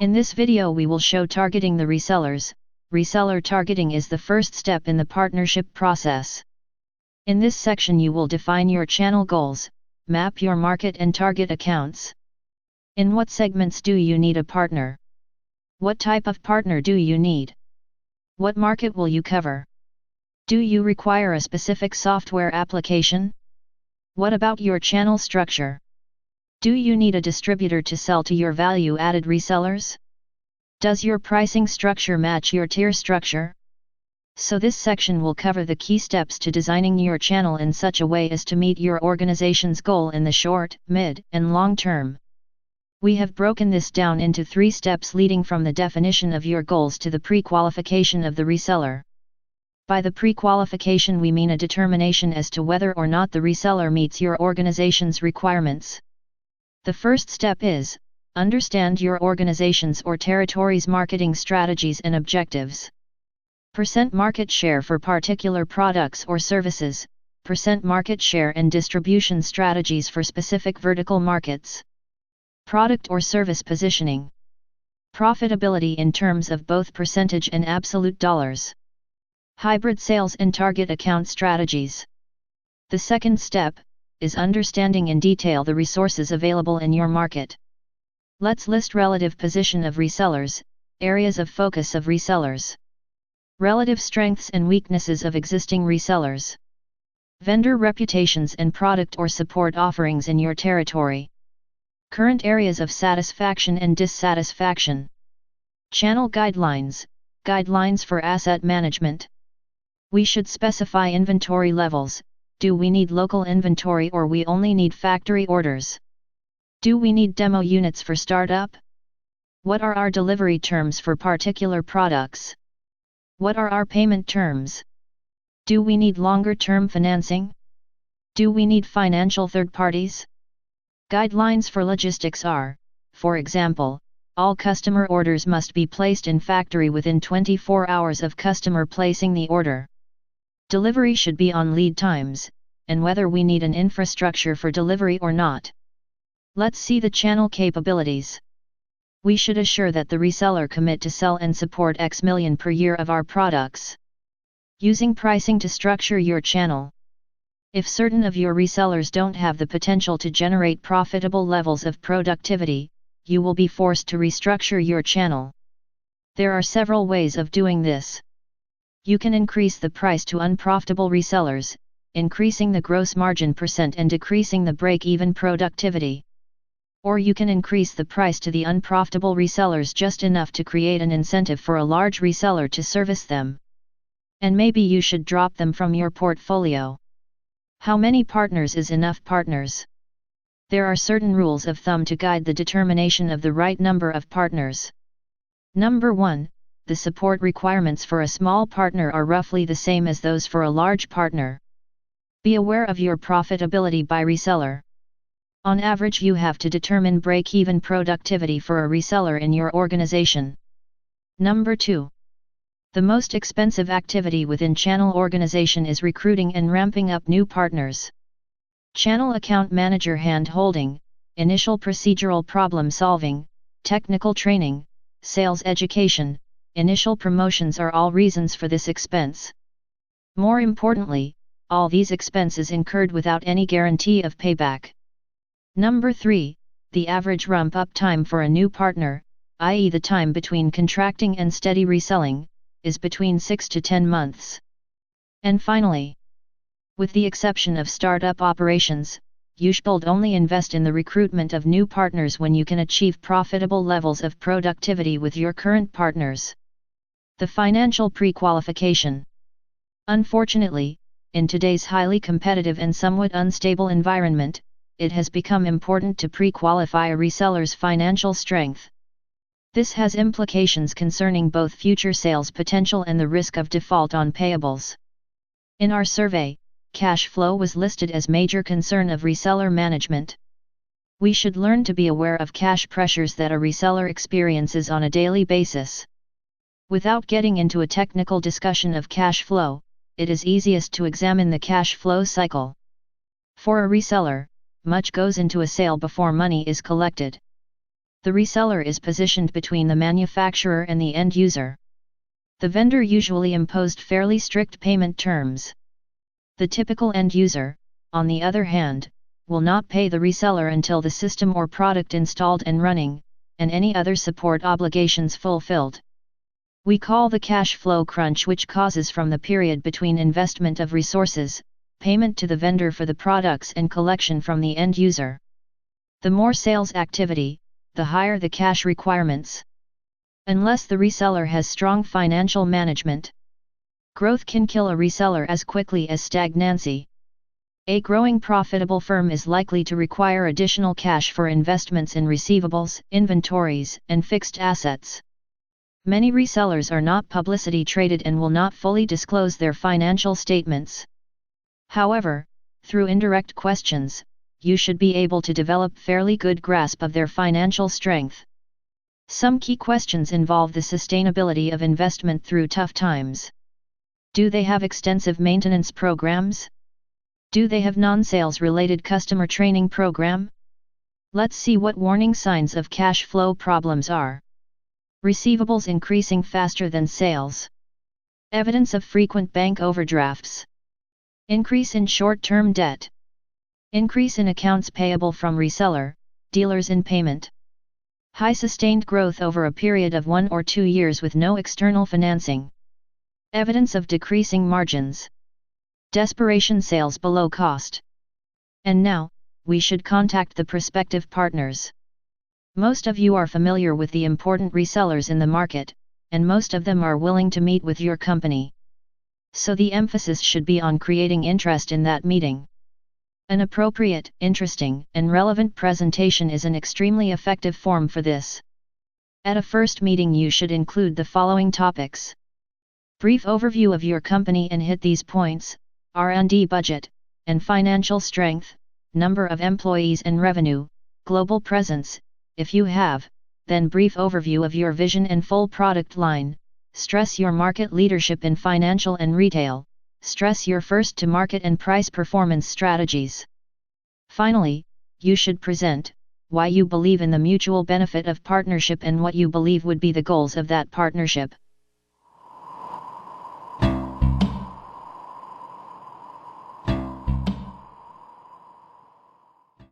In this video we will show targeting the resellers. Reseller targeting is the first step in the partnership process. In this section you will define your channel goals, map your market and target accounts. In what segments do you need a partner? What type of partner do you need? What market will you cover? Do you require a specific software application? What about your channel structure? Do you need a distributor to sell to your value-added resellers? Does your pricing structure match your tier structure? So this section will cover the key steps to designing your channel in such a way as to meet your organization's goal in the short, mid, and long term. We have broken this down into 3 steps leading from the definition of your goals to the pre-qualification of the reseller. By the pre-qualification we mean a determination as to whether or not the reseller meets your organization's requirements. The first step is, understand your organization's or territory's marketing strategies and objectives. Percent market share for particular products or services, percent market share and distribution strategies for specific vertical markets. Product or service positioning. Profitability in terms of both percentage and absolute dollars. Hybrid sales and target account strategies. The second step is understanding in detail the resources available in your market. Let's list relative position of resellers, areas of focus of resellers. Relative strengths and weaknesses of existing resellers. Vendor reputations and product or support offerings in your territory. Current areas of satisfaction and dissatisfaction. Channel guidelines, guidelines for asset management. We should specify inventory levels. Do we need local inventory or we only need factory orders? Do we need demo units for startup? What are our delivery terms for particular products? What are our payment terms? Do we need longer-term financing? Do we need financial third parties? Guidelines for logistics are, for example, all customer orders must be placed in factory within 24 hours of customer placing the order. Delivery should be on lead times, and whether we need an infrastructure for delivery or not. Let's see the channel capabilities. We should assure that the reseller commit to sell and support X million per year of our products. Using pricing to structure your channel. If certain of your resellers don't have the potential to generate profitable levels of productivity, you will be forced to restructure your channel. There are several ways of doing this. You can increase the price to unprofitable resellers, increasing the gross margin percent and decreasing the break-even productivity. Or you can increase the price to the unprofitable resellers just enough to create an incentive for a large reseller to service them. And maybe you should drop them from your portfolio. How many partners is enough partners? There are certain rules of thumb to guide the determination of the right number of partners. Number 1. The support requirements for a small partner are roughly the same as those for a large partner. Be aware of your profitability by reseller. On average you have to determine break-even productivity for a reseller in your organization. Number 2. The most expensive activity within channel organization is recruiting and ramping up new partners. Channel account manager hand-holding, initial procedural problem solving, technical training, sales education, initial promotions are all reasons for this expense. More importantly, all these expenses incurred without any guarantee of payback. Number 3. The average ramp-up time for a new partner, i.e. the time between contracting and steady reselling, is between 6 to 10 months. And finally, with the exception of startup operations, you should only invest in the recruitment of new partners when you can achieve profitable levels of productivity with your current partners. The financial pre-qualification. Unfortunately, in today's highly competitive and somewhat unstable environment, it has become important to pre-qualify a reseller's financial strength. This has implications concerning both future sales potential and the risk of default on payables. In our survey, cash flow was listed as major concern of reseller management. We should learn to be aware of cash pressures that a reseller experiences on a daily basis. Without getting into a technical discussion of cash flow, it is easiest to examine the cash flow cycle. For a reseller, much goes into a sale before money is collected. The reseller is positioned between the manufacturer and the end user. The vendor usually imposed fairly strict payment terms. The typical end user, on the other hand, will not pay the reseller until the system or product installed and running, and any other support obligations fulfilled. We call the cash flow crunch, which causes from the period between investment of resources, payment to the vendor for the products, and collection from the end user. The more sales activity, the higher the cash requirements. Unless the reseller has strong financial management, growth can kill a reseller as quickly as stagnancy. A growing profitable firm is likely to require additional cash for investments in receivables, inventories, and fixed assets. Many resellers are not publicity traded and will not fully disclose their financial statements. However, through indirect questions, you should be able to develop fairly good grasp of their financial strength. Some key questions involve the sustainability of investment through tough times. Do they have extensive maintenance programs? Do they have non-sales related customer training program? Let's see what warning signs of cash flow problems are. Receivables increasing faster than sales. Evidence of frequent bank overdrafts. Increase in short-term debt. Increase in accounts payable from reseller, dealers in payment. High sustained growth over a period of 1 or 2 years with no external financing. Evidence of decreasing margins. Desperation sales below cost. And now, we should contact the prospective partners. Most of you are familiar with the important resellers in the market, and most of them are willing to meet with your company. So the emphasis should be on creating interest in that meeting. An appropriate, interesting, and relevant presentation is an extremely effective form for this. At a first meeting you should include the following topics. Brief overview of your company and hit these points: R&D budget, and financial strength, number of employees and revenue, global presence, if you have, then brief overview of your vision and full product line, stress your market leadership in financial and retail, stress your first to market and price performance strategies. Finally, you should present why you believe in the mutual benefit of partnership and what you believe would be the goals of that partnership.